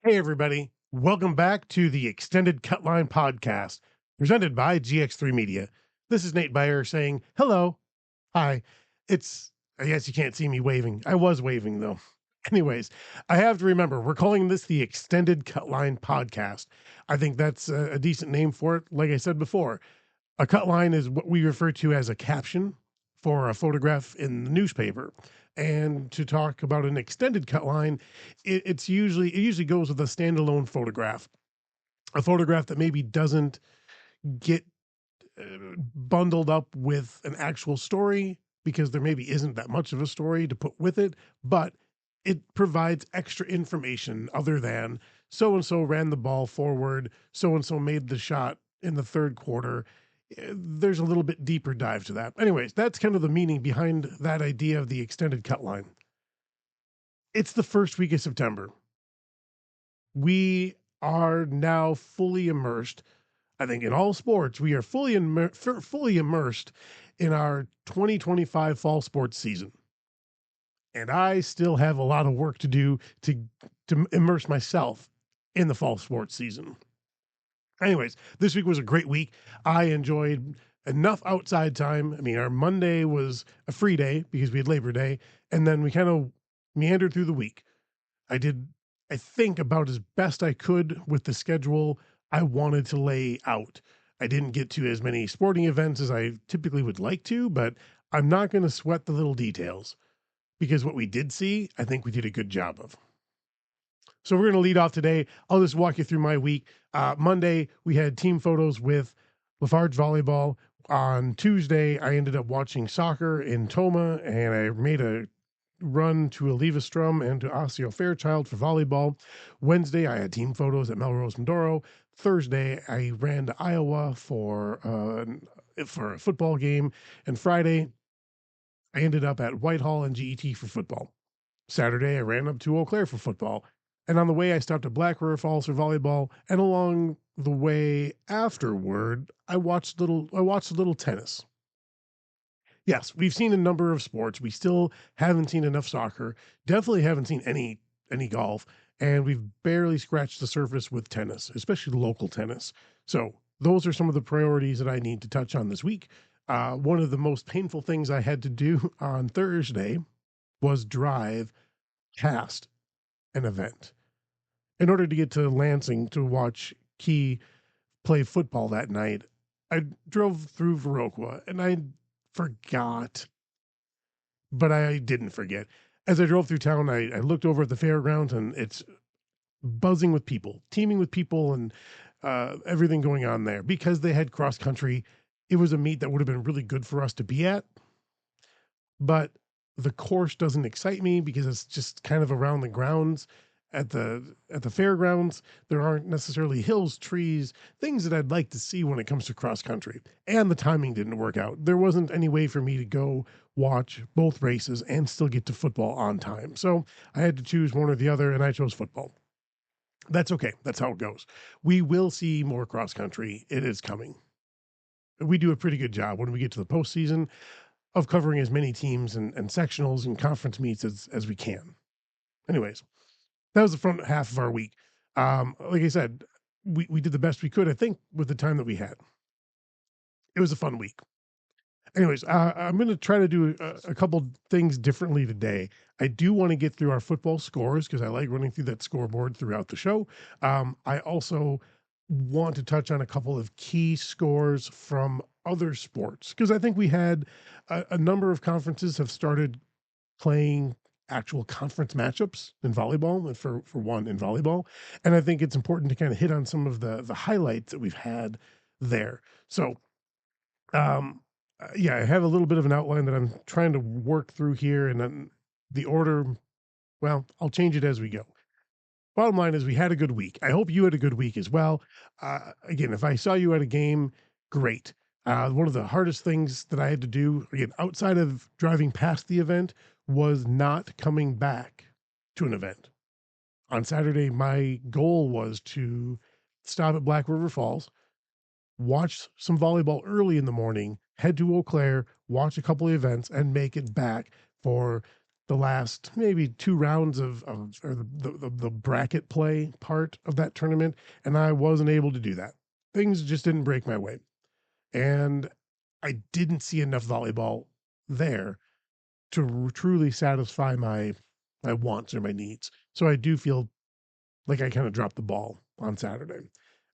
Hey, everybody. Welcome back to the Extended Cutline podcast presented by GX3 Media. This is Nate Beyer saying hello. Hi. I guess you can't see me waving. I was waving though. Anyways, I have to remember we're calling this the Extended Cutline podcast. I think that's a decent name for it. Like I said before, a cut line is what we refer to as a caption for a photograph in the newspaper. And to talk about an extended cut line, it usually goes with a standalone photograph, a photograph that maybe doesn't get bundled up with an actual story because there maybe isn't that much of a story to put with it, but it provides extra information other than so and so ran the ball forward, so and so made the shot in the third quarter. There's a little bit deeper dive to that. Anyways, that's kind of the meaning behind that idea of the extended cut line. It's the first week of September. We are now fully immersed. I think in all sports, we are fully immersed in our 2025 fall sports season. And I still have a lot of work to do to immerse myself in the fall sports season. Anyways, this week was a great week. I enjoyed enough outside time. I mean, our Monday was a free day because we had Labor Day, and then we kind of meandered through the week. I did, I think, about as best I could with the schedule I wanted to lay out. I didn't get to as many sporting events as I typically would like to, but I'm not going to sweat the little details because what we did see, I think we did a good job of. So we're going to lead off today. I'll just walk you through my week. Monday, we had team photos with Lafarge Volleyball. On Tuesday, I ended up watching soccer in Toma, and I made a run to Strum and to Osseo Fairchild for volleyball. Wednesday, I had team photos at Melrose Medoro. Thursday, I ran to Iowa for a football game. And Friday, I ended up at Whitehall and GET for football. Saturday, I ran up to Eau Claire for football. And on the way, I stopped at Black River Falls for volleyball. And along the way afterward, I watched a little tennis. Yes, we've seen a number of sports. We still haven't seen enough soccer. Definitely haven't seen any golf, and we've barely scratched the surface with tennis, especially local tennis. So those are some of the priorities that I need to touch on this week. One of the most painful things I had to do on Thursday was drive past an event in order to get to Lansing to watch Key play football that night. I drove through Viroqua, and I forgot, but I didn't forget. As I drove through town, I looked over at the fairgrounds, and it's buzzing with people, teeming with people, and everything going on there because they had cross country. It was a meet that would have been really good for us to be at, but the course doesn't excite me because it's just kind of around the grounds. At the fairgrounds, there aren't necessarily hills, trees, things that I'd like to see when it comes to cross country. And the timing didn't work out. There wasn't any way for me to go watch both races and still get to football on time. So I had to choose one or the other, and I chose football. That's okay. That's how it goes. We will see more cross country. It is coming. We do a pretty good job when we get to the postseason of covering as many teams and sectionals and conference meets as we can. Anyways, that was the front half of our week. Like I said, we did the best we could, I think, with the time that we had. It was a fun week. Anyways, I'm going to try to do a couple things differently today. I do want to get through our football scores because I like running through that scoreboard throughout the show. I also want to touch on a couple of key scores from other sports because I think we had a number of conferences have started playing actual conference matchups in volleyball, and for one in volleyball. And I think it's important to kind of hit on some of the highlights that we've had there. So, yeah, I have a little bit of an outline that I'm trying to work through here, and then the order, well, I'll change it as we go. Bottom line is we had a good week. I hope you had a good week as well. Again, if I saw you at a game, great. One of the hardest things that I had to do, again, outside of driving past the event, was not coming back to an event. On Saturday, my goal was to stop at Black River Falls, watch some volleyball early in the morning, head to Eau Claire, watch a couple of events, and make it back for the last maybe two rounds of or the bracket play part of that tournament, and I wasn't able to do that. Things just didn't break my way. And I didn't see enough volleyball there to truly satisfy my wants or my needs. So I do feel like I kind of dropped the ball on Saturday.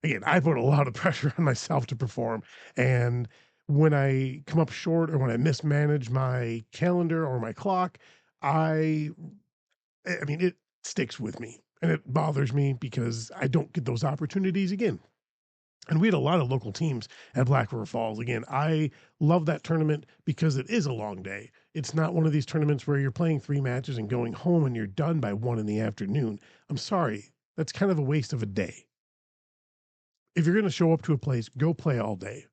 Again, I put a lot of pressure on myself to perform. And when I come up short or when I mismanage my calendar or my clock, I I mean it sticks with me and it bothers me because I don't get those opportunities again. And we had a lot of local teams at Black River Falls. Again, I love that tournament because it is a long day. It's not one of these tournaments where you're playing three matches and going home and you're done by 1 in the afternoon. I'm sorry. That's kind of a waste of a day. If you're going to show up to a place, go play all day.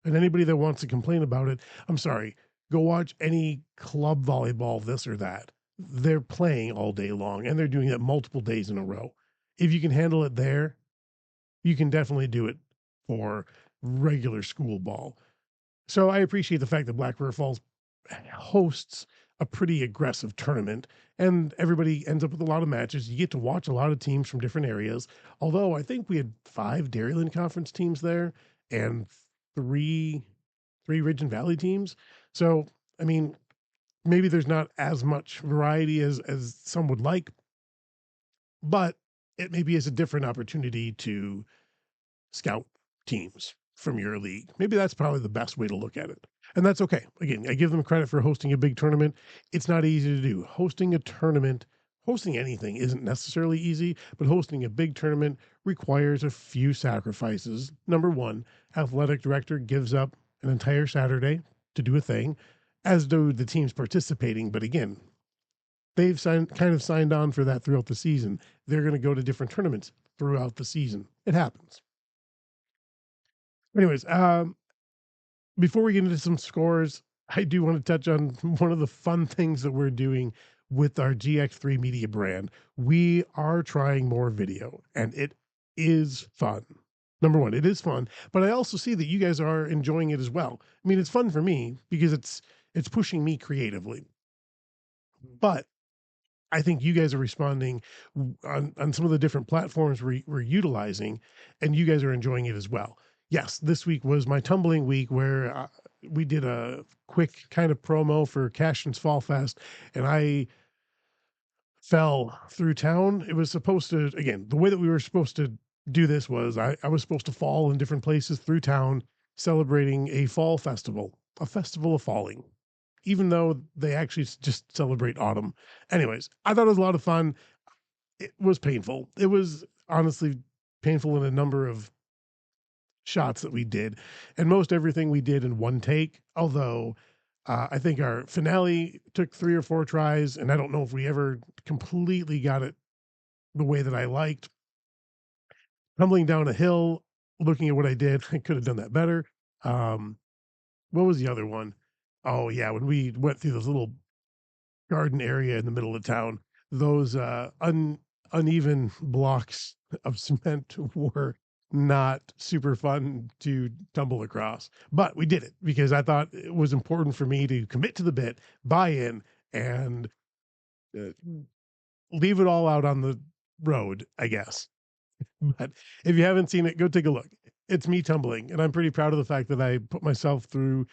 And anybody that wants to complain about it, I'm sorry. Go watch any club volleyball, this or that. They're playing all day long and they're doing it multiple days in a row. If you can handle it there, you can definitely do it for regular school ball. So I appreciate the fact that Black River Falls hosts a pretty aggressive tournament and everybody ends up with a lot of matches. You get to watch a lot of teams from different areas. Although I think we had 5 Dairyland Conference teams there and three Ridge and Valley teams. So, I mean, maybe there's not as much variety as some would like, but it maybe is a different opportunity to scout teams from your league. Maybe that's probably the best way to look at it. And that's okay. Again, I give them credit for hosting a big tournament. It's not easy to do. Hosting a tournament, hosting anything isn't necessarily easy, but hosting a big tournament requires a few sacrifices. Number one, athletic director gives up an entire Saturday to do a thing, as do the teams participating. But again, they've kind of signed on for that throughout the season. They're going to go to different tournaments throughout the season. It happens. Anyways, before we get into some scores, I do want to touch on one of the fun things that we're doing with our GX3 media brand. We are trying more video and it is fun. Number one, it is fun, but I also see that you guys are enjoying it as well. I mean, it's fun for me because it's pushing me creatively. But I think you guys are responding on some of the different platforms we're utilizing, and you guys are enjoying it as well. Yes, this week was my tumbling week where we did a quick kind of promo for Cashton's Fall Fest, and I fell through town. It was supposed to, again, the way that we were supposed to do this was I was supposed to fall in different places through town celebrating a fall festival, a festival of falling, even though they actually just celebrate autumn. Anyways, I thought it was a lot of fun. It was painful. It was honestly painful in a number of shots that we did, and most everything we did in one take. Although I think our finale took 3 or 4 tries, and I don't know if we ever completely got it the way that I liked. Tumbling down a hill, looking at what I did, I could have done that better. Um, what was the other one? Oh yeah, when we went through those little garden area in the middle of town, those uneven blocks of cement were not super fun to tumble across. But we did it because I thought it was important for me to commit to the bit, buy in, and uh, leave it all out on the road, I guess. But if you haven't seen it, go take a look. It's me tumbling, and I'm pretty proud of the fact that I put myself through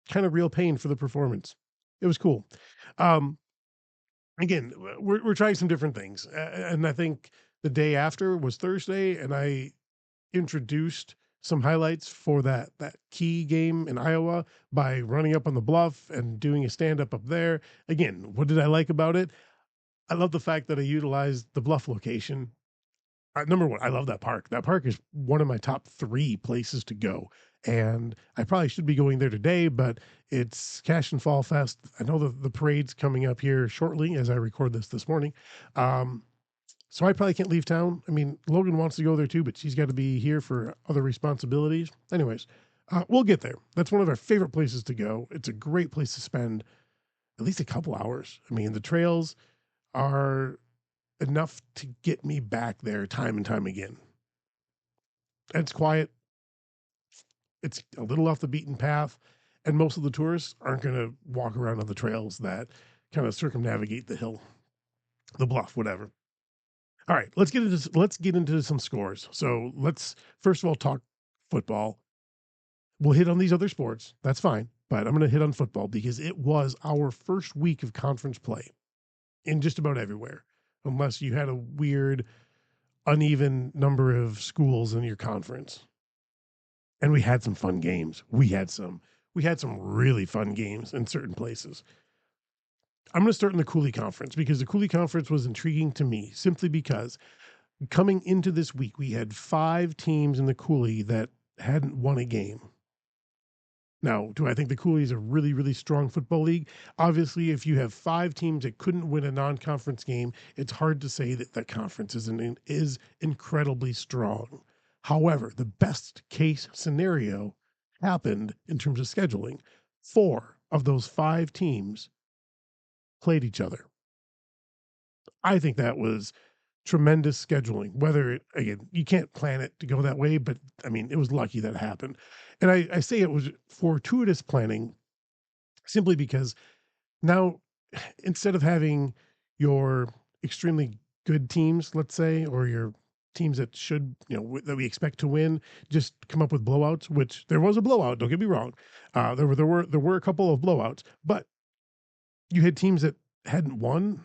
kind of real pain for the performance. It was cool. Um, Again, we're trying some different things, and I think the day after was Thursday, and I introduced some highlights for that key game in Iowa by running up on the bluff and doing a stand up there. Again, what did I like about it? I love the fact that I utilized the bluff location. Number one, I love that park. That park is one of my top 3 places to go. And I probably should be going there today, but it's Cash and Fall Fest. I know the parade's coming up here shortly as I record this morning. Um, so I probably can't leave town. I mean, Logan wants to go there too, but she's got to be here for other responsibilities. Anyways, we'll get there. That's one of our favorite places to go. It's a great place to spend at least a couple hours. I mean, the trails are enough to get me back there time and time again. It's quiet. It's a little off the beaten path, and most of the tourists aren't going to walk around on the trails that kind of circumnavigate the hill, the bluff, whatever. All right, let's get into some scores. So let's first of all talk football. We'll hit on these other sports. That's fine, but I'm going to hit on football because it was our first week of conference play in just about everywhere, unless you had a weird, uneven number of schools in your conference. And we had some fun games. We had some really fun games in certain places. I'm going to start in the Cooley Conference because the Cooley Conference was intriguing to me simply because coming into this week, we had 5 teams in the Cooley that hadn't won a game. Now, do I think the Cooley is a really, really strong football league? Obviously, if you have 5 teams that couldn't win a non-conference game, it's hard to say that that conference is incredibly strong. However, the best case scenario happened in terms of scheduling. 4 of those 5 teams played each other. I think that was tremendous scheduling. Whether it, again, you can't plan it to go that way, but I mean, it was lucky that happened. And I say it was fortuitous planning simply because now instead of having your extremely good teams, let's say, or your teams that should, that we expect to win, just come up with blowouts, which there was a blowout, don't get me wrong. There were a couple of blowouts, but you had teams that hadn't won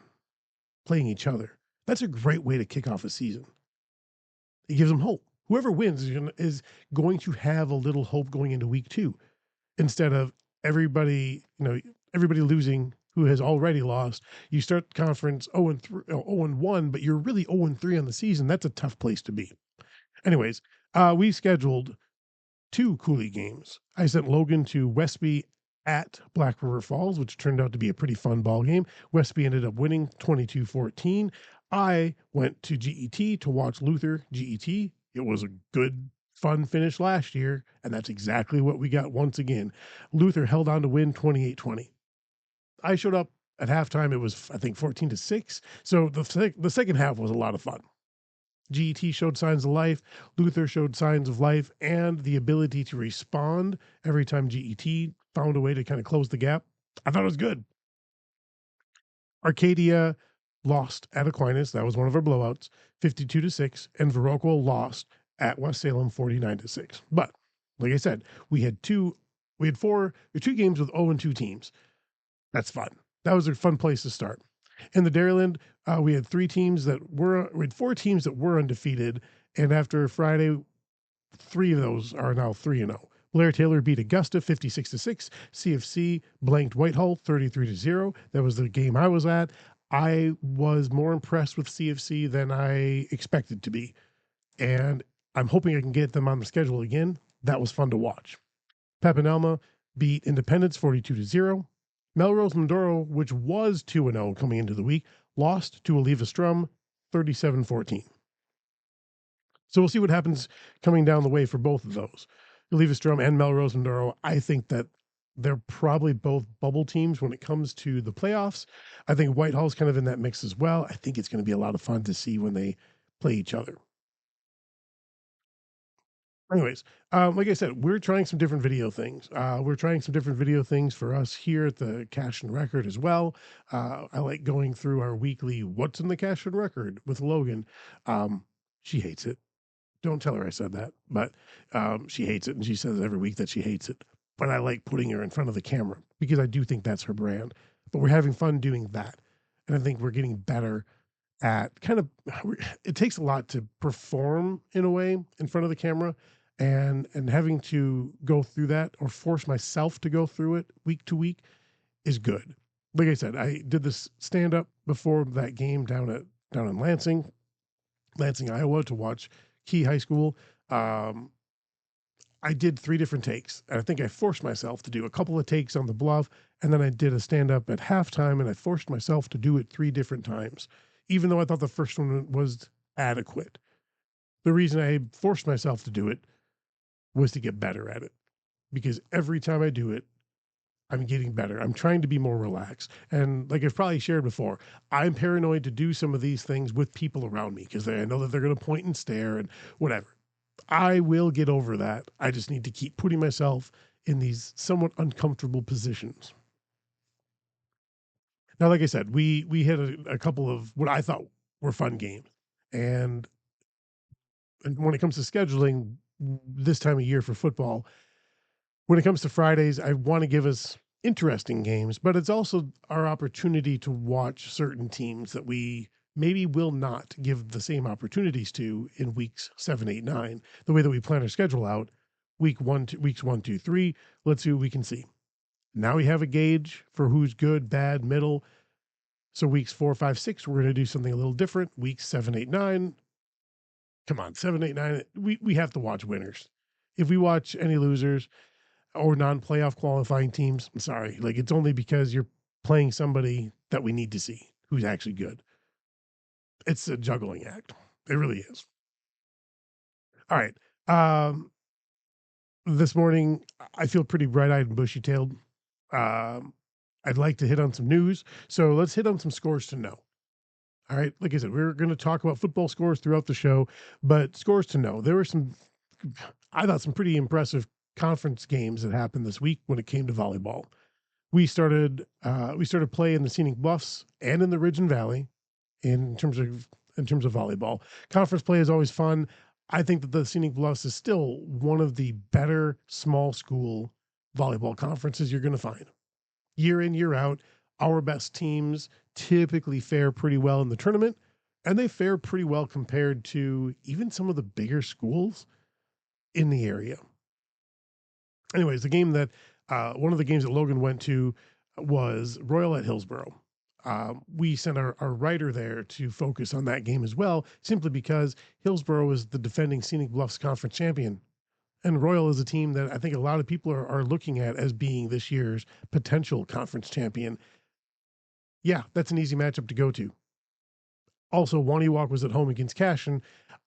playing each other. That's a great way to kick off a season. It gives them hope. Whoever wins is going to have a little hope going into week 2 instead of everybody losing who has already lost. You start the conference 0-1, but you're really 0-3 on the season. That's a tough place to be. Anyways, we scheduled 2 Cooley games. I sent Logan to Westby at Black River Falls, which turned out to be a pretty fun ball game. Westby ended up winning 22-14. I went to GET to watch Luther GET. It was a good, fun finish last year, and that's exactly what we got once again. Luther held on to win 28-20. I showed up at halftime. It was, I think, 14-6. So the second half was a lot of fun. GET showed signs of life. Luther showed signs of life and the ability to respond every time GET found a way to kind of close the gap. I thought it was good. Arcadia lost at Aquinas. That was one of our blowouts, 52-6. And Viroqua lost at West Salem, 49-6. But like I said, we had two games with 0-2 teams. That's fun. That was a fun place to start. In the Dairyland, we had 4 teams that were undefeated, and after Friday, 3 of those are now 3-0. Blair Taylor beat Augusta 56-6. CFC blanked Whitehall 33-0. That was the game I was at. I was more impressed with CFC than I expected to be, and I'm hoping I can get them on the schedule again. That was fun to watch. Papanelma beat Independence 42-0. Melrose Mindoro, which was 2-0 coming into the week, lost to Oliva Strum 37-14. So we'll see what happens coming down the way for both of those. Oliva Strum and Melrose Mindoro, I think that they're probably both bubble teams when it comes to the playoffs. I think Whitehall's kind of in that mix as well. I think it's going to be a lot of fun to see when they play each other. Anyways, like I said, we're trying some different video things. We're trying some different video things for us here at the Cash and Record as well. I like going through our weekly What's in the Cash and Record with Logan. She hates it. Don't tell her I said that, but she hates it, and she says every week that she hates it. But I like putting her in front of the camera because I do think that's her brand. But we're having fun doing that, and I think we're getting better at it takes a lot to perform in a way in front of the camera, and having to go through that or force myself to go through it week to week is good. Like I said, I did this stand up before that game down in Lansing, Iowa, to watch Key High School. I did 3 different takes, and I think I forced myself to do a couple of takes on the bluff, and then I did a stand up at halftime, and I forced myself to do it 3 different times, even though I thought the first one was adequate. The reason I forced myself to do it was to get better at it, because every time I do it, I'm getting better. I'm trying to be more relaxed. And like I've probably shared before, I'm paranoid to do some of these things with people around me because I know that they're going to point and stare and whatever. I will get over that. I just need to keep putting myself in these somewhat uncomfortable positions. Now, like I said, we had a couple of what I thought were fun games, and when it comes to scheduling this time of year for football, when it comes to Fridays, I want to give us interesting games, but it's also our opportunity to watch certain teams that we maybe will not give the same opportunities to in weeks 7, 8, 9. The way that we plan our schedule out, weeks 1, 2, 3. Let's see what we can see. Now we have a gauge for who's good, bad, middle. So weeks 4, 5, 6, we're going to do something a little different. Weeks 7, 8, 9. Come on, 7, 8, 9. We have to watch winners. If we watch any losers, or non-playoff qualifying teams, I'm sorry. Like, it's only because you're playing somebody that we need to see who's actually good. It's a juggling act. It really is. All right. This morning, I feel pretty bright-eyed and bushy-tailed. I'd like to hit on some news. So let's hit on some scores to know. All right. Like I said, we're going to talk about football scores throughout the show, but scores to know. There were some, I thought, some pretty impressive conference games that happened this week when it came to volleyball. We started play in the Scenic Bluffs and in the Ridge and Valley in terms of volleyball. Conference play is always fun. I think that the Scenic Bluffs is still one of the better small school volleyball conferences you're going to find. Year in, year out, our best teams typically fare pretty well in the tournament, and they fare pretty well compared to even some of the bigger schools in the area. Anyways, the game that one of the games that Logan went to was Royal at Hillsborough. We sent our writer there to focus on that game as well, simply because Hillsborough is the defending Scenic Bluffs Conference champion. And Royal is a team that I think a lot of people are looking at as being this year's potential conference champion. Yeah, that's an easy matchup to go to. Also, Waniwak was at home against Cashin.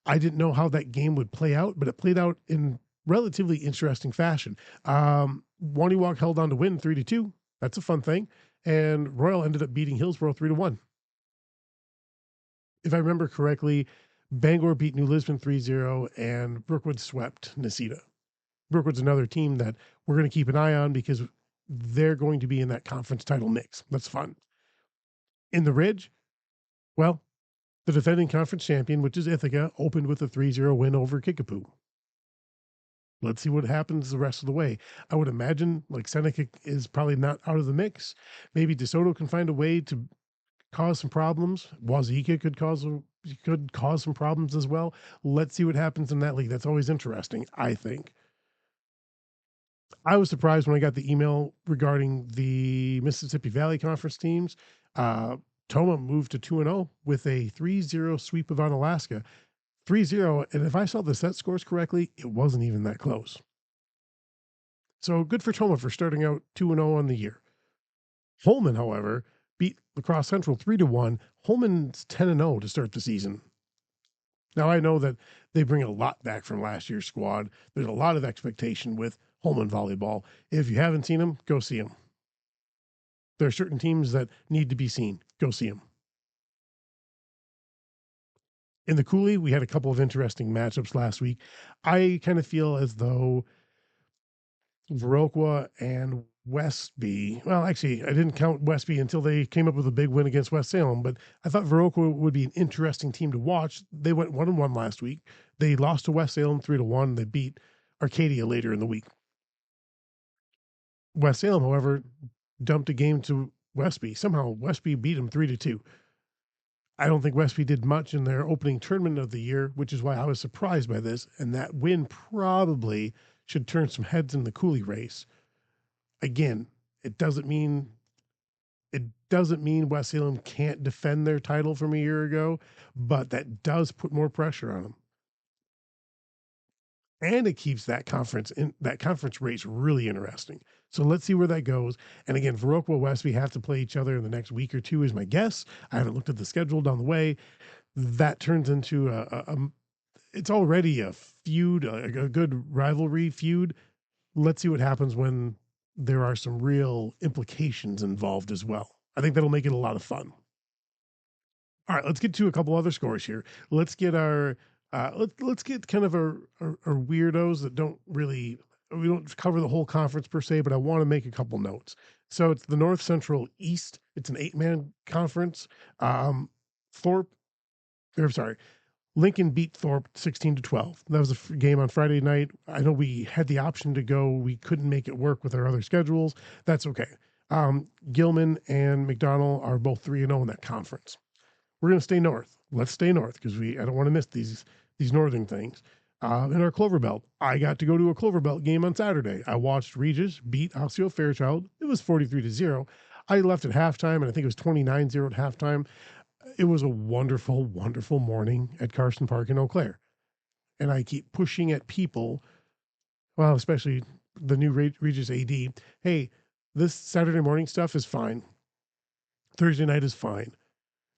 I didn't know how that game would play out, but it played out in relatively interesting fashion. Waniwak held on to win 3-2. That's a fun thing. And Royal ended up beating Hillsborough 3-1. If I remember correctly, Bangor beat New Lisbon 3-0, and Brookwood swept Necedah. Brookwood's another team that we're going to keep an eye on because they're going to be in that conference title mix. That's fun. In the Ridge, well, the defending conference champion, which is Ithaca, opened with a 3-0 win over Kickapoo. Let's see what happens the rest of the way. I would imagine like Seneca is probably not out of the mix. Maybe DeSoto can find a way to cause some problems. Wazeeka could cause some problems as well. Let's see what happens in that league. That's always interesting, I think. I was surprised when I got the email regarding the Mississippi Valley Conference teams. Toma moved to 2-0 with a 3-0 sweep of Onalaska. 3-0, and if I saw the set scores correctly, it wasn't even that close. So good for Toma for starting out 2-0 on the year. Holman, however, beat La Crosse Central 3-1. Holman's 10-0 to start the season. Now, I know that they bring a lot back from last year's squad. There's a lot of expectation with Holman volleyball. If you haven't seen them, go see them. There are certain teams that need to be seen. Go see them. In the Cooley, we had a couple of interesting matchups last week. I kind of feel as though Viroqua and Westby, well, actually, I didn't count Westby until they came up with a big win against West Salem, but I thought Viroqua would be an interesting team to watch. They went 1-1 last week. They lost to West Salem 3-1. They beat Arcadia later in the week. West Salem, however, dumped a game to Westby. Somehow Westby beat them 3-2. I don't think Westby did much in their opening tournament of the year, which is why I was surprised by this. And that win probably should turn some heads in the Cooley race. Again, it doesn't mean West Salem can't defend their title from a year ago, but that does put more pressure on them. And it keeps that conference race really interesting. So let's see where that goes. And again, Viroqua Westby have to play each other in the next week or two is my guess. I haven't looked at the schedule down the way. That turns into it's already a feud, a good rivalry feud. Let's see what happens when there are some real implications involved as well. I think that'll make it a lot of fun. All right, let's get to a couple other scores here. Let's get our let's get kind of our weirdos that don't really we don't cover the whole conference per se, but I want to make a couple notes. So it's the North Central East. It's an 8-man conference. Thorpe, or sorry, Lincoln beat Thorpe 16-12. That was a game on Friday night. I know we had the option to go. We couldn't make it work with our other schedules. That's okay. Gilman and McDonald are both 3-0 in that conference. We're going to stay north. Let's stay north because I don't want to miss these northern things. In our Clover Belt, I got to go to a Clover Belt game on Saturday. I watched Regis beat Osseo Fairchild. It was 43-0. I left at halftime, and I think it was 29-0 at halftime. It was a wonderful, wonderful morning at Carson Park in Eau Claire. And I keep pushing at people, well, especially the new Regis AD. Hey, this Saturday morning stuff is fine. Thursday night is fine.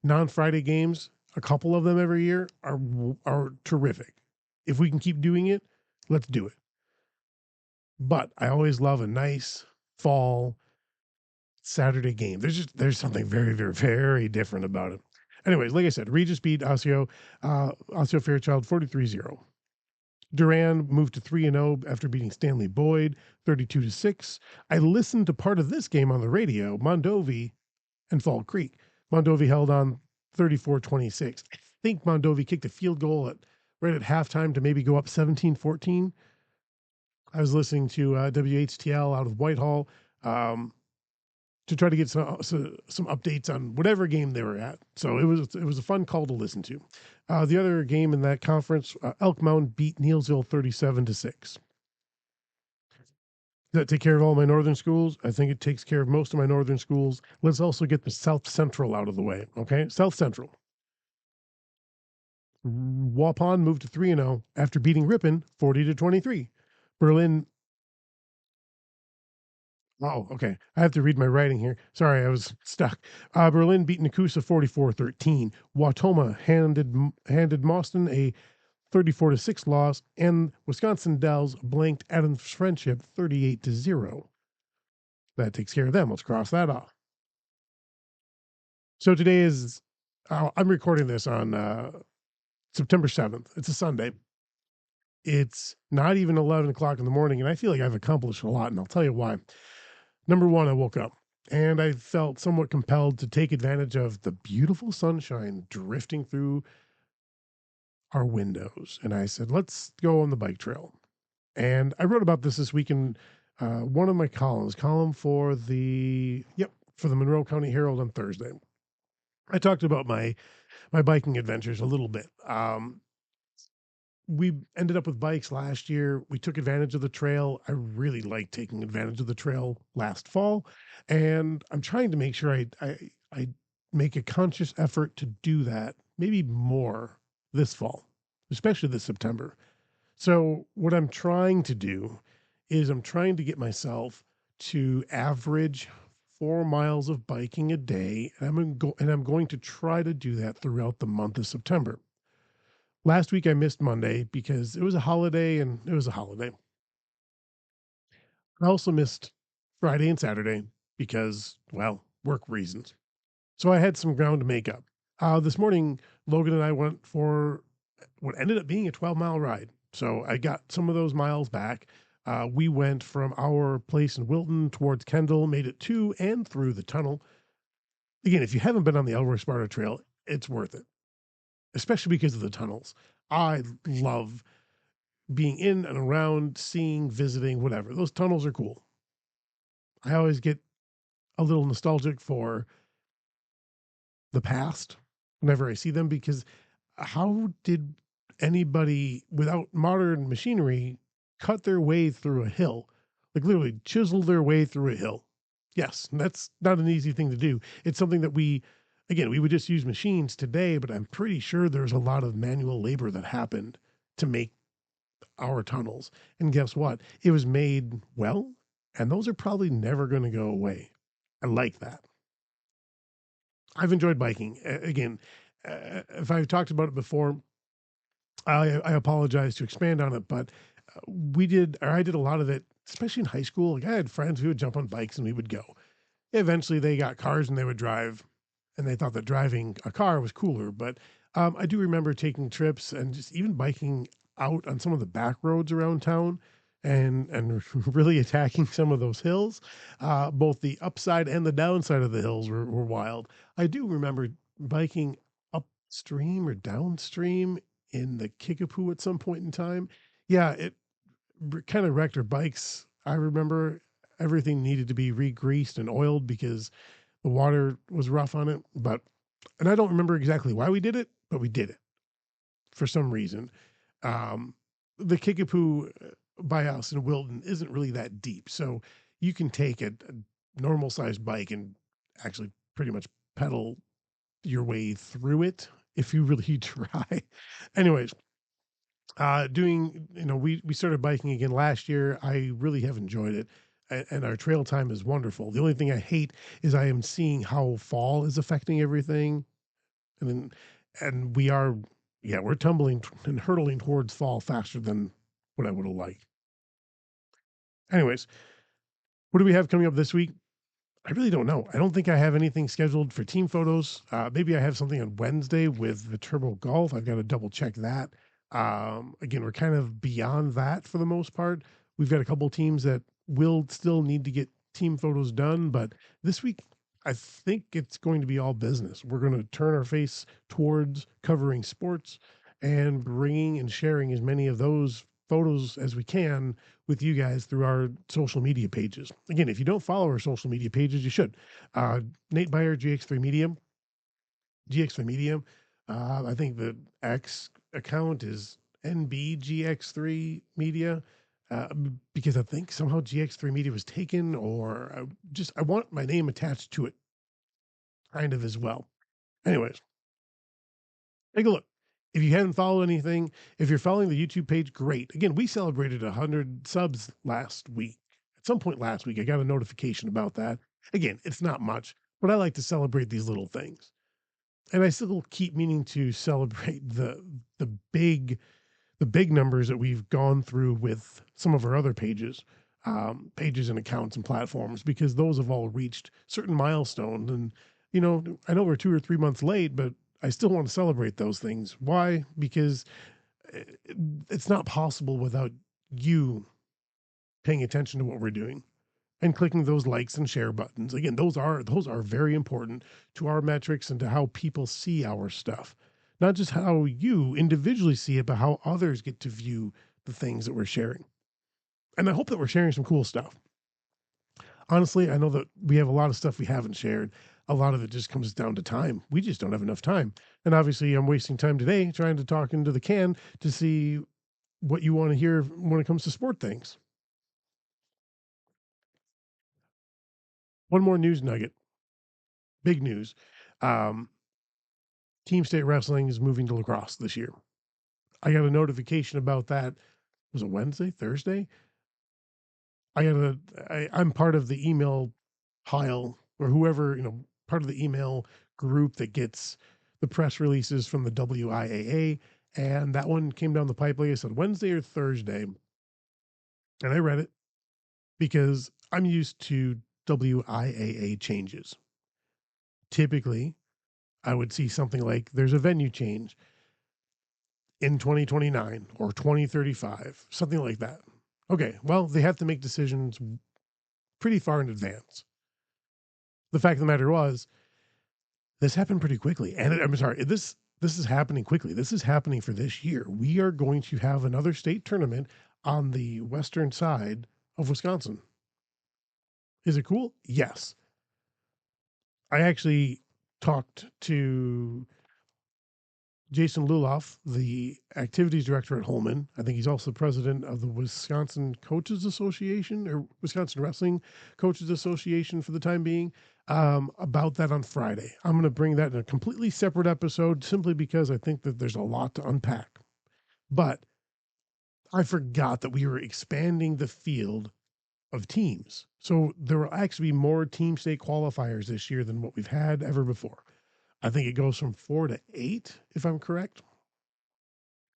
Non-Friday games, a couple of them every year, are terrific. If we can keep doing it, let's do it. But I always love a nice fall Saturday game. There's something very, very, very different about it. Anyways, like I said, Regis beat Osseo Fairchild 43-0. Duran moved to 3-0 after beating Stanley Boyd 32-6. I listened to part of this game on the radio, Mondovi and Fall Creek. Mondovi held on 34-26. I think Mondovi kicked a field goal right at halftime to maybe go up 17-14. I was listening to WHTL out of Whitehall to try to get some updates on whatever game they were at. So it was a fun call to listen to. The other game in that conference, Elk Mound beat Neilsville 37-6. Does that take care of all my northern schools? I think it takes care of most of my northern schools. Let's also get the South Central out of the way, okay? South Central. Waupun moved to 3-0 after beating Ripon 40-23. Berlin. Oh, okay. I have to read my writing here. Sorry, I was stuck. Berlin beat Nakusa 44-13. Watoma handed Mauston a 34-6 loss, and Wisconsin Dells blanked Adams Friendship 38-0. That takes care of them. Let's cross that off. So today is, I'm recording this on September 7th. It's a Sunday. It's not even 11 o'clock in the morning, and I feel like I've accomplished a lot, and I'll tell you why. Number one, I woke up, and I felt somewhat compelled to take advantage of the beautiful sunshine drifting through our windows. And I said, let's go on the bike trail. And I wrote about this week in one of my column for the Monroe County Herald on Thursday. I talked about my biking adventures a little bit. We ended up with bikes last year. We took advantage of the trail. I really liked taking advantage of the trail last fall, and I'm trying to make sure I make a conscious effort to do that, maybe more this fall, especially this September. So what I'm trying to do is I'm trying to get myself to average 4 miles of biking a day, and I'm going to try to do that throughout the month of September. Last week I missed Monday because it was a holiday, and it was a holiday. I also missed Friday and Saturday because, well, work reasons. So I had some ground to make up. This morning, Logan and I went for what ended up being a 12-mile ride. So I got some of those miles back. We went from our place in Wilton towards Kendall, made it to and through the tunnel. Again, if you haven't been on the Elroy Sparta Trail, it's worth it, especially because of the tunnels. I love being in and around, seeing, visiting, whatever. Those tunnels are cool. I always get a little nostalgic for the past whenever I see them, because how did anybody without modern machinery cut their way through a hill? Like literally chisel their way through a hill. Yes, that's not an easy thing to do. It's something that we would just use machines today, but I'm pretty sure there's a lot of manual labor that happened to make our tunnels. And guess what? It was made well, and those are probably never going to go away. I like that. I've enjoyed biking. Again, if I've talked about it before, I apologize to expand on it, but I did a lot of it, especially in high school. Like I had friends who would jump on bikes and we would go. Eventually they got cars and they would drive, and they thought that driving a car was cooler. But I do remember taking trips and just even biking out on some of the back roads around town. and really attacking some of those hills. Both the upside and the downside of the hills were wild. I do remember biking upstream or downstream in the Kickapoo at some point in time. Yeah, it kind of wrecked our bikes. I remember everything needed to be re-greased and oiled because the water was rough on it. And I don't remember exactly why we did it, but we did it for some reason. Um, the Kickapoo by us in Wilton isn't really that deep, so you can take a normal sized bike and actually pretty much pedal your way through it if you really try. Anyways, doing we started biking again last year. I really have enjoyed it, and our trail time is wonderful. The only thing I hate is I am seeing how fall is affecting everything, and then and we are yeah, we're tumbling and hurtling towards fall faster than what I would have liked. Anyways, what do we have coming up this week? I really don't know. I don't think I have anything scheduled for team photos. Maybe I have something on Wednesday with the Turbo Golf. I've got to double check that. Again, we're kind of beyond that for the most part. We've got a couple teams that will still need to get team photos done, but this week I think it's going to be all business. We're going to turn our face towards covering sports and bringing and sharing as many of those photos as we can with you guys through our social media pages. Again, if you don't follow our social media pages, you should. Nate Beyer, GX3 Medium, GX3 Medium. I think the X account is NBGX3 Media, because I think somehow GX3 Media was taken, or I want my name attached to it, kind of as well. Anyways, take a look. If you hadn't followed anything, if you're following the YouTube page, great. Again, we celebrated 100 subs last week. At some point last week, I got a notification about that. Again, it's not much, but I like to celebrate these little things. And I still keep meaning to celebrate the big the big numbers that we've gone through with some of our other pages, pages and accounts and platforms, because those have all reached certain milestones. And, I know we're 2 or 3 months late, but I still want to celebrate those things. Why? Because it's not possible without you paying attention to what we're doing and clicking those likes and share buttons. Again, those are very important to our metrics and to how people see our stuff. Not just how you individually see it, but how others get to view the things that we're sharing. And I hope that we're sharing some cool stuff. Honestly, I know that we have a lot of stuff we haven't shared. A lot of it just comes down to time. We just don't have enough time. And obviously, I'm wasting time today trying to talk into the can to see what you want to hear when it comes to sport things. One more news nugget. Big news. Um, Team State Wrestling is moving to lacrosse this year. I got a notification about that. Was it Wednesday, Thursday? I'm part of the email pile, or whoever, part of the email group that gets the press releases from the WIAA. And that one came down the pipe, like I said, Wednesday or Thursday. And I read it because I'm used to WIAA changes. Typically, I would see something like there's a venue change in 2029 or 2035, something like that. Okay, well, they have to make decisions pretty far in advance. The fact of the matter was, this happened pretty quickly. And I'm sorry, this is happening quickly. This is happening for this year. We are going to have another state tournament on the western side of Wisconsin. Is it cool? Yes. I actually talked to Jason Luloff, the activities director at Holman. I think he's also president of the Wisconsin Coaches Association, or Wisconsin Wrestling Coaches Association for the time being, about that on Friday. I'm going to bring that in a completely separate episode simply because I think that there's a lot to unpack. But I forgot that we were expanding the field of teams. So there will actually be more team state qualifiers this year than what we've had ever before. I think it goes from 4 to 8, if I'm correct,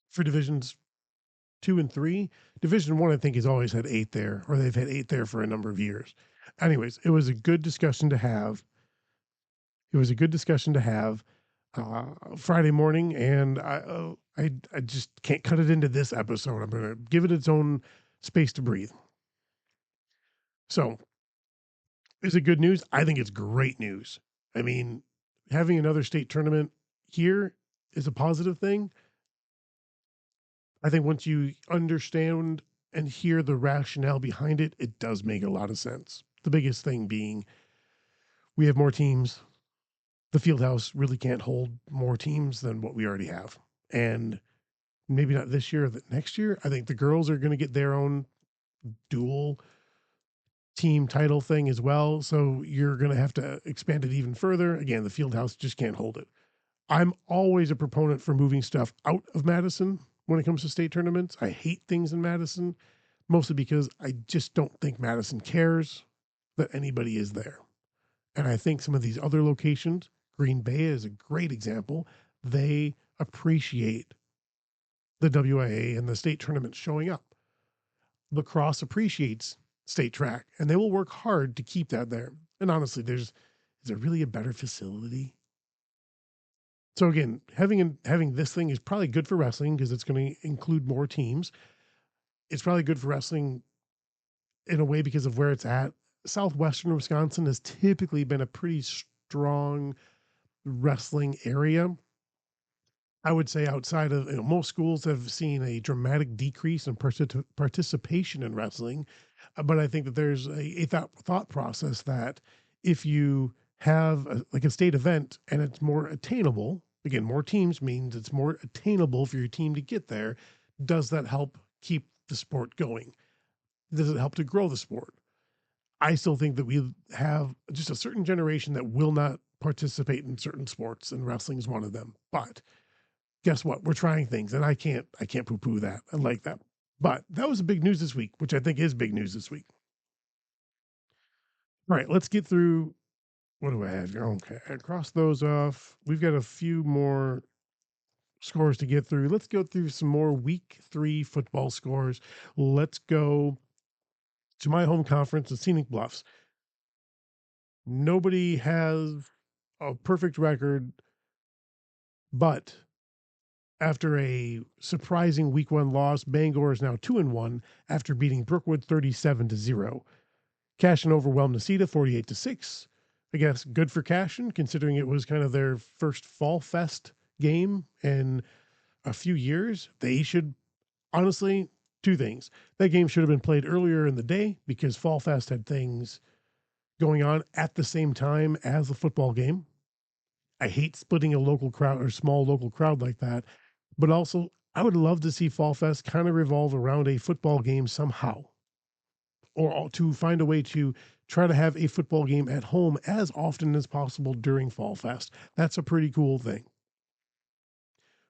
for divisions 2 and 3. Division 1, I think, has always had 8 there, or they've had 8 there for a number of years. Anyways, it was a good discussion to have. It was a good discussion to have Friday morning, and I just can't cut it into this episode. I'm going to give it its own space to breathe. So, is it good news? I think it's great news. I mean, having another state tournament here is a positive thing. I think once you understand and hear the rationale behind it, it does make a lot of sense. The biggest thing being we have more teams. The field house really can't hold more teams than what we already have. And maybe not this year, but next year, I think the girls are going to get their own dual team title thing as well. So you're going to have to expand it even further. Again, the field house just can't hold it. I'm always a proponent for moving stuff out of Madison when it comes to state tournaments. I hate things in Madison, mostly because I just don't think Madison cares that anybody is there. And I think some of these other locations, Green Bay is a great example, they appreciate the WIA and the state tournament showing up. Lacrosse appreciates state track, and they will work hard to keep that there. And honestly, is there really a better facility? So again, having this thing is probably good for wrestling because it's going to include more teams. It's probably good for wrestling in a way because of where it's at. Southwestern Wisconsin has typically been a pretty strong wrestling area. I would say outside of most schools have seen a dramatic decrease in participation in wrestling, but I think that there's a thought process that if you have like a state event and it's more attainable, again, more teams means it's more attainable for your team to get there. Does that help keep the sport going? Does it help to grow the sport? I still think that we have just a certain generation that will not participate in certain sports, and wrestling is one of them. But guess what? We're trying things, and I can't poo-poo that. I like that. But that was a big news this week, which I think is big news this week. All right, let's get through. What do I have here? Okay, I crossed those off. We've got a few more scores to get through. Let's go through some more week 3 football scores. Let's go to my home conference, the Scenic Bluffs. Nobody has a perfect record, but after a surprising week 1 loss, Bangor is now 2-1 after beating Brookwood 37-0. Cashin overwhelmed Necedah 48-6. I guess good for Cashin, considering it was kind of their first Fall Fest game in a few years. They should, honestly, 2 things. That game should have been played earlier in the day because Fall Fest had things going on at the same time as the football game. I hate splitting a local crowd or small local crowd like that. But also, I would love to see Fall Fest kind of revolve around a football game somehow, or to find a way to try to have a football game at home as often as possible during Fall Fest. That's a pretty cool thing.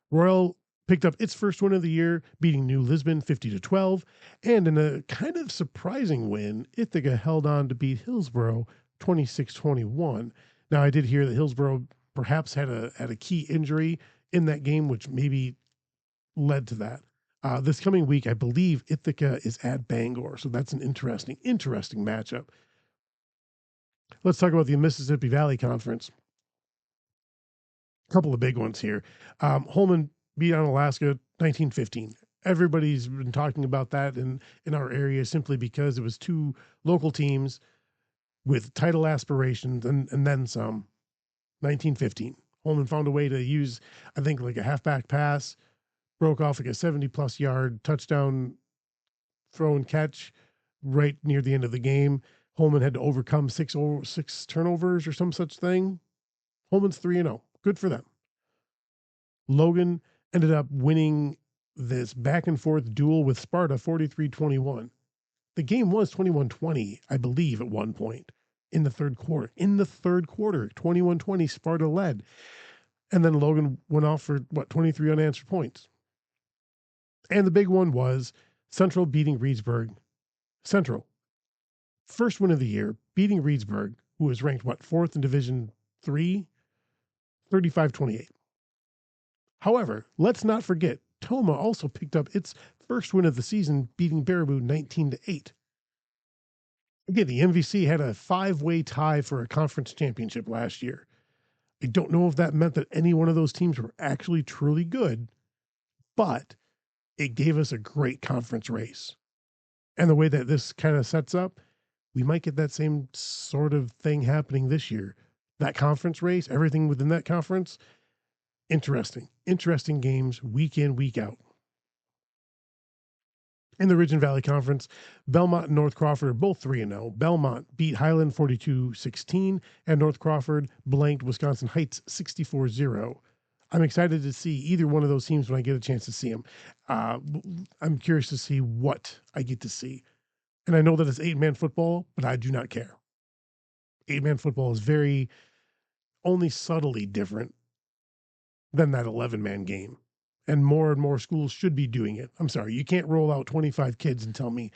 Royal picked up its first win of the year, beating New Lisbon 50-12, and in a kind of surprising win, Ithaca held on to beat Hillsborough 26-21. Now, I did hear that Hillsborough perhaps had a key injury in that game, which maybe led to that. This coming week, I believe Ithaca is at Bangor, so that's an interesting matchup. Let's talk about the Mississippi Valley Conference. A couple of big ones here. Holman beat on Alaska 19-15. Everybody's been talking about that in our area simply because it was 2 local teams with title aspirations and then some. 19-15. Holman found a way to use, I think, like a halfback pass, broke off like a 70-plus yard touchdown throw and catch right near the end of the game. Holman had to overcome 6 turnovers or some such thing. Holman's 3-0. Good for them. Logan ended up winning this back and forth duel with Sparta 43-21. The game was 21-20, I believe, at one point in the third quarter. 21-20, Sparta led. And then Logan went off for 23 unanswered points. And the big one was Central beating Reedsburg. Central, first win of the year, beating Reedsburg, who was ranked, 4th in Division 3, 35-28. However, let's not forget, Toma also picked up its first win of the season, beating Baraboo 19-8. Again, the MVC had a 5-way tie for a conference championship last year. I don't know if that meant that any one of those teams were actually truly good, but it gave us a great conference race. And the way that this kind of sets up, we might get that same sort of thing happening this year. That conference race, everything within that conference, interesting. Interesting games week in, week out. In the Ridge and Valley Conference, Belmont and North Crawford are both 3-0. Belmont beat Highland 42-16, and North Crawford blanked Wisconsin Heights 64-0. I'm excited to see either one of those teams when I get a chance to see them. Uh, I'm curious to see what I get to see. And I know that it's 8-man football, but I do not care. 8-man football is very only subtly different than that 11-man game. And more schools should be doing it. I'm sorry, you can't roll out 25 kids and tell me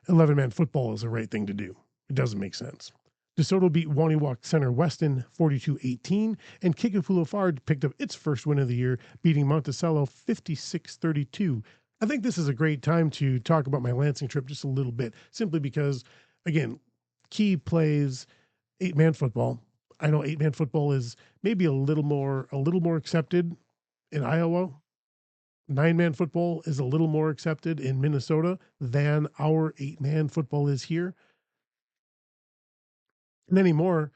11-man football is the right thing to do. It doesn't make sense. DeSoto beat Waniwak Center Weston 42-18, and Kickapoo Lafarge picked up its first win of the year, beating Monticello 56-32. I think this is a great time to talk about my Lansing trip just a little bit, simply because, again, Key plays 8-man football. I know 8-man football is maybe a little more accepted in Iowa. 9-man football is a little more accepted in Minnesota than our 8-man football is here. And anymore,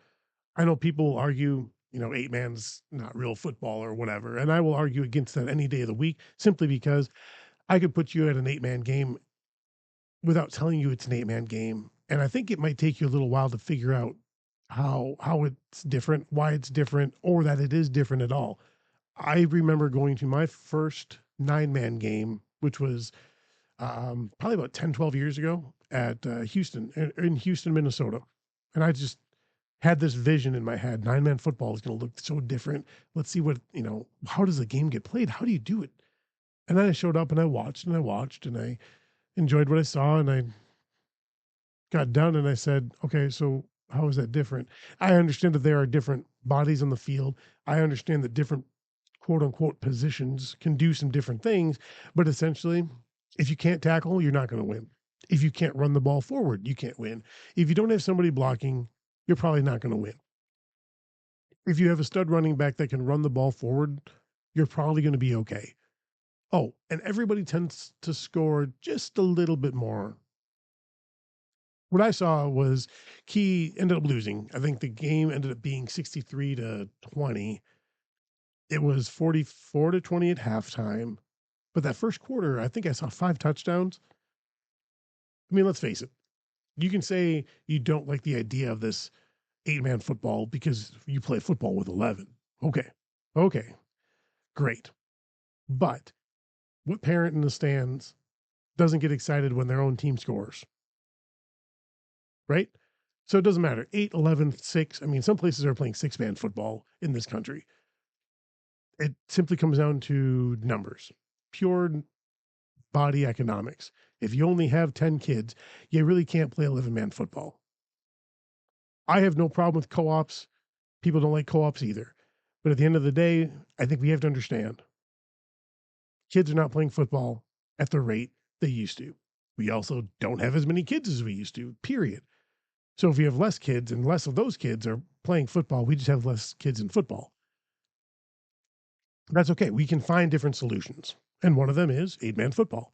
I know people argue, 8-man's not real football or whatever. And I will argue against that any day of the week, simply because I could put you at an 8-man game without telling you it's an 8-man game. And I think it might take you a little while to figure out how it's different, why it's different, or that it is different at all. I remember going to my first 9-man game, which was probably about 10, 12 years ago at Houston, in Houston, Minnesota. And I just had this vision in my head. 9-man football is going to look so different. Let's see how does the game get played? How do you do it? And then I showed up and I watched and I enjoyed what I saw, and I got done and I said, okay, so how is that different? I understand that there are different bodies on the field. I understand that different quote unquote positions can do some different things, but essentially, if you can't tackle, you're not going to win. If you can't run the ball forward, you can't win. If you don't have somebody blocking, you're probably not going to win. If you have a stud running back that can run the ball forward, you're probably going to be okay. Oh, and everybody tends to score just a little bit more. What I saw was Key ended up losing. I think the game ended up being 63-20. It was 44-20 at halftime. But that first quarter, I think I saw 5 touchdowns. I mean, let's face it. You can say you don't like the idea of this 8-man football because you play football with 11. Okay. Okay. Great. But what parent in the stands doesn't get excited when their own team scores? Right? So it doesn't matter. 8, 11, 6. I mean, some places are playing 6-man football in this country. It simply comes down to numbers, pure body economics. If you only have 10 kids, you really can't play 11-man football. I have no problem with co-ops. People don't like co-ops either. But at the end of the day, I think we have to understand kids are not playing football at the rate they used to. We also don't have as many kids as we used to, period. So if we have less kids and less of those kids are playing football, we just have less kids in football. That's okay. We can find different solutions. And one of them is 8-man football.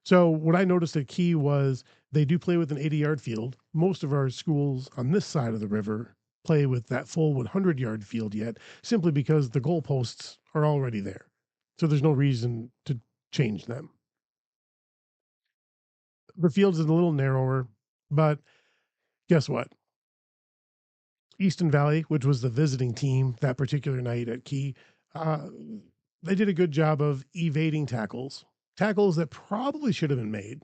So what I noticed at Key was they do play with an 80-yard field. Most of our schools on this side of the river play with that full 100-yard field yet, simply because the goalposts are already there. So there's no reason to change them. The field is a little narrower, but guess what? Easton Valley, which was the visiting team that particular night at Key, uh, they did a good job of evading tackles that probably should have been made,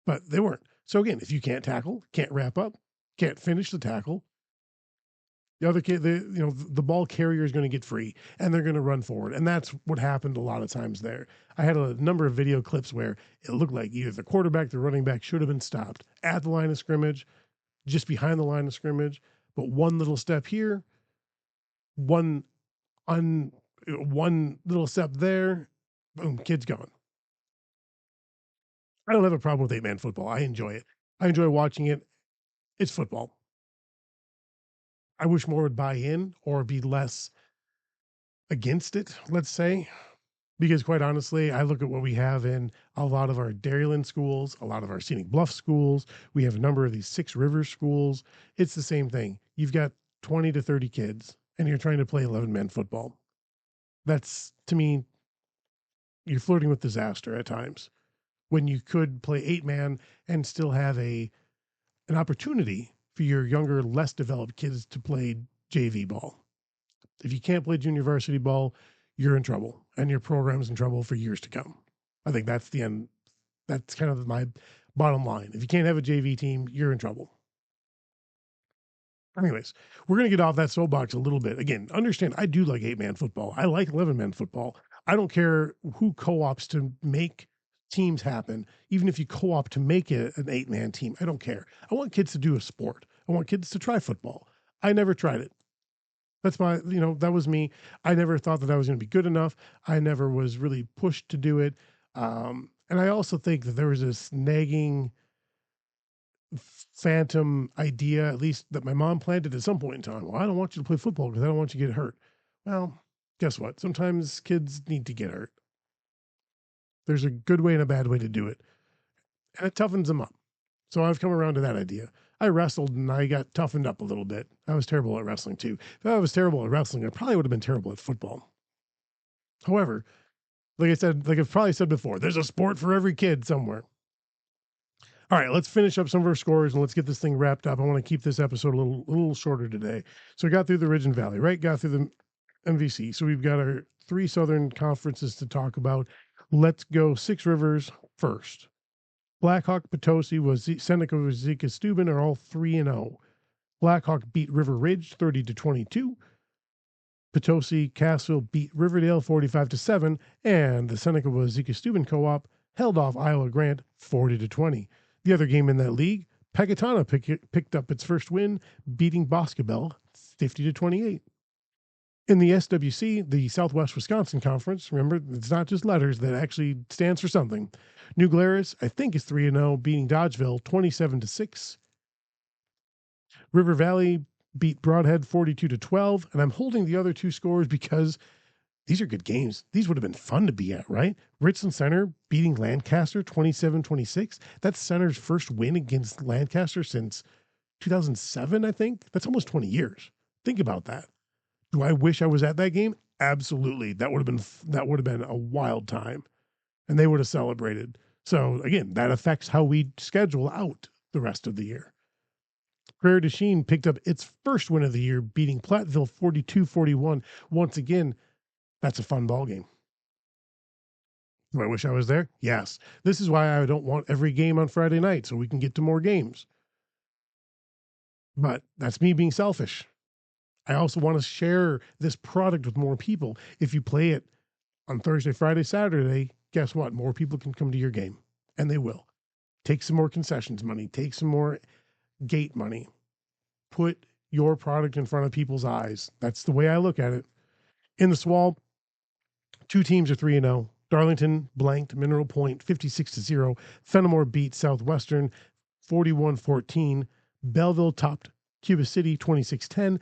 but they weren't. So again, if you can't tackle, can't wrap up, can't finish the tackle, the other kid, the ball carrier is going to get free and they're going to run forward. And that's what happened a lot of times there. I had a number of video clips where it looked like either the quarterback, the running back should have been stopped at the line of scrimmage, just behind the line of scrimmage. But one little step here, one little step there, boom, kid's gone. I don't have a problem with 8-man football. I enjoy it. I enjoy watching it. It's football. I wish more would buy in or be less against it, let's say. Because quite honestly, I look at what we have in a lot of our Dairyland schools, a lot of our Scenic Bluff schools. We have a number of these Six Rivers schools. It's the same thing. You've got 20 to 30 kids and you're trying to play 11-man football. That's, to me, you're flirting with disaster at times when you could play 8-man and still have an opportunity for your younger, less developed kids to play JV ball. If you can't play junior varsity ball, you're in trouble and your program's in trouble for years to come. I think that's the end. That's kind of my bottom line. If you can't have a JV team, you're in trouble. Anyways, we're going to get off that soapbox a little bit. Again, understand I do like 8-man football. I like 11-man football. I don't care who co-ops to make teams happen. Even if you co-op to make it an 8-man team, I don't care. I want kids to do a sport. I want kids to try football. I never tried it. That's my, that was me. I never thought that I was going to be good enough. I never was really pushed to do it. And I also think that there was this nagging phantom idea, at least that my mom planted at some point in time. Well, I don't want you to play football because I don't want you to get hurt. Well, guess what? Sometimes kids need to get hurt. There's a good way and a bad way to do it. And it toughens them up. So I've come around to that idea. I wrestled and I got toughened up a little bit. I was terrible at wrestling too. If I was terrible at wrestling, I probably would have been terrible at football. However, like I said, like I've probably said before, there's a sport for every kid somewhere. All right, let's finish up some of our scores and let's get this thing wrapped up. I want to keep this episode a little shorter today. So we got through the Ridge and Valley, right? Got through the MVC. So we've got our 3 Southern conferences to talk about. Let's go Six Rivers first. Blackhawk, Potosi, Seneca, Wazeeka, Steuben are all 3-0. Blackhawk beat River Ridge 30-22. Potosi, Cassville beat Riverdale 45-7, and the Seneca, Wazeeka, Steuben co-op held off Iowa Grant 40-20. The other game in that league, Pecatana picked up its first win, beating Boscobel 50-28. In the SWC, the Southwest Wisconsin Conference, remember, it's not just letters, that actually stands for something. New Glarus, I think, is 3-0, beating Dodgeville 27-6. River Valley beat Broadhead 42-12, and I'm holding the other 2 scores because these are good games. These would have been fun to be at, right? Richland Center beating Lancaster 27-26. That's Center's first win against Lancaster since 2007, I think. That's almost 20 years. Think about that. Do I wish I was at that game? Absolutely. That would have been a wild time. And they would have celebrated. So again, that affects how we schedule out the rest of the year. Prairie du Chien picked up its first win of the year, beating Platteville 42-41. Once again, that's a fun ball game. Do I wish I was there? Yes. This is why I don't want every game on Friday night, so we can get to more games. But that's me being selfish. I also want to share this product with more people. If you play it on Thursday, Friday, Saturday, guess what? More people can come to your game, and they will. Take some more concessions money. Take some more gate money. Put your product in front of people's eyes. That's the way I look at it. In the SWAL, 2 teams are 3-0. Darlington blanked Mineral Point 56-0. Fenimore beat Southwestern 41-14. Belleville topped Cuba City 26-10.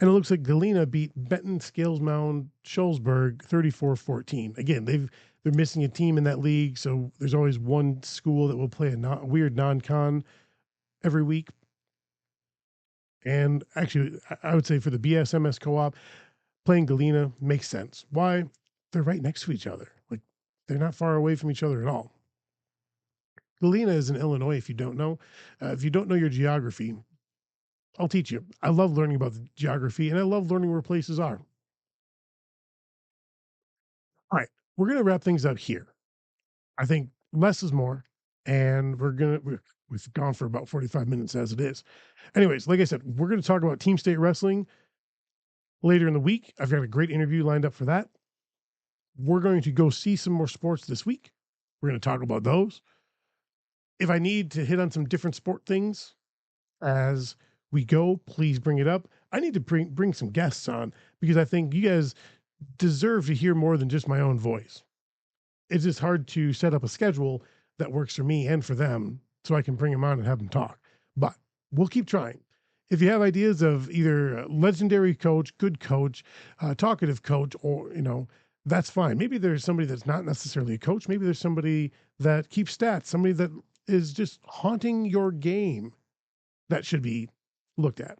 And it looks like Galena beat Benton, Scales Mound, Shullsburg 34-14. Again, they're missing a team in that league, so there's always one school that will play a weird non-con every week. And actually, I would say for the BSMS co-op, playing Galena makes sense. Why? They're right next to each other. Like, they're not far away from each other at all. Galena is in Illinois, if you don't know. If you don't know your geography, I'll teach you. I love learning about the geography, and I love learning where places are. All right, we're going to wrap things up here. I think less is more, and we've gone for about 45 minutes as it is. Anyways, like I said, we're going to talk about Team State Wrestling later in the week. I've got a great interview lined up for that. We're going to go see some more sports this week. We're going to talk about those. If I need to hit on some different sport things as we go, please bring it up. I need to bring some guests on because I think you guys deserve to hear more than just my own voice. It's just hard to set up a schedule that works for me and for them so I can bring them on and have them talk. But we'll keep trying. If you have ideas of either a legendary coach, good coach, talkative coach, or, that's fine. Maybe there's somebody that's not necessarily a coach. Maybe there's somebody that keeps stats, somebody that is just haunting your game that should be looked at.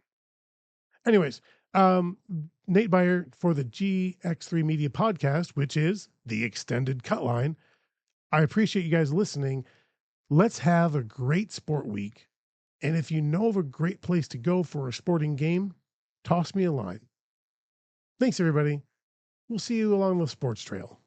Anyways, Nate Beyer for the GX3 Media Podcast, which is the extended Cutline. I appreciate you guys listening. Let's have a great sport week. And if you know of a great place to go for a sporting game, toss me a line. Thanks, everybody. We'll see you along the sports trail.